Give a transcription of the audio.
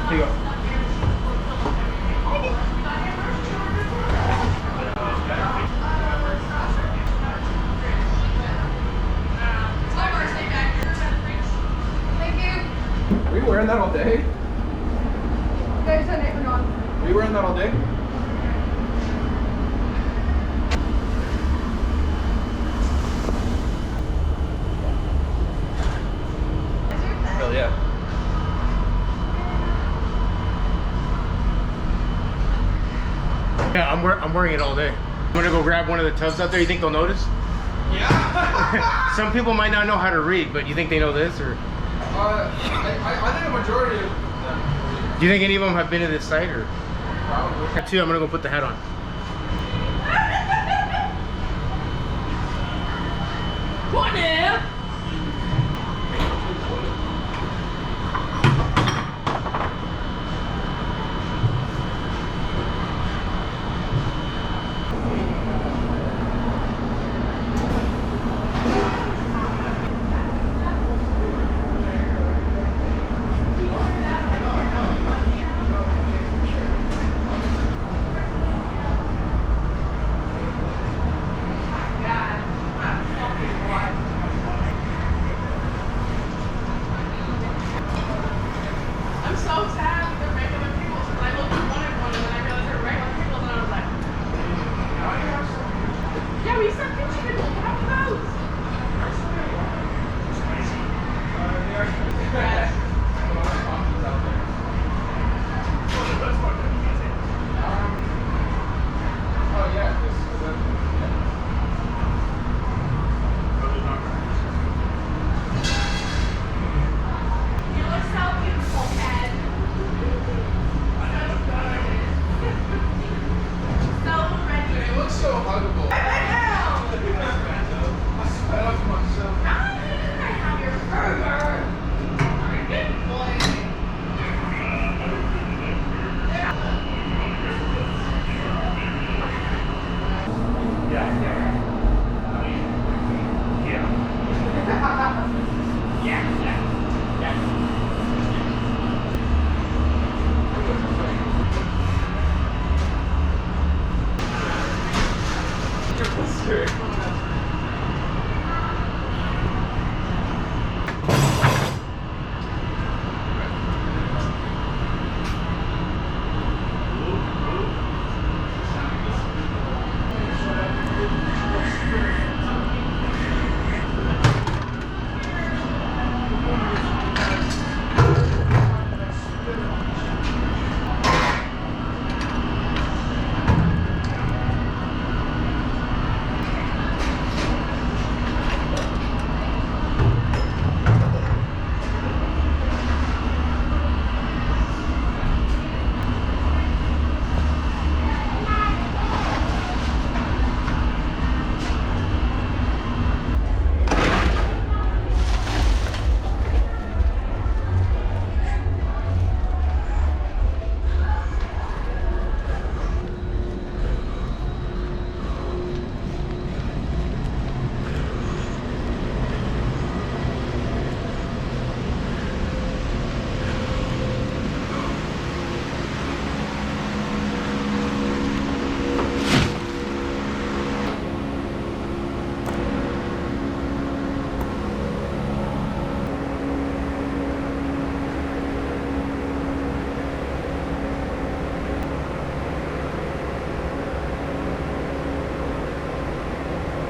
Here you go. Were you wearing that all day? Were you wearing that all day? Hell yeah. Yeah, I'm wearing it all day. I'm gonna go grab one of the tubs out there. You think they'll notice? Yeah. Some people might not know how to read, but you think they know this, or? I think a majority of them. Do you think any of them have been to this site, or? Probably. Too, I'm gonna go put the hat on. What now? I'm so sad.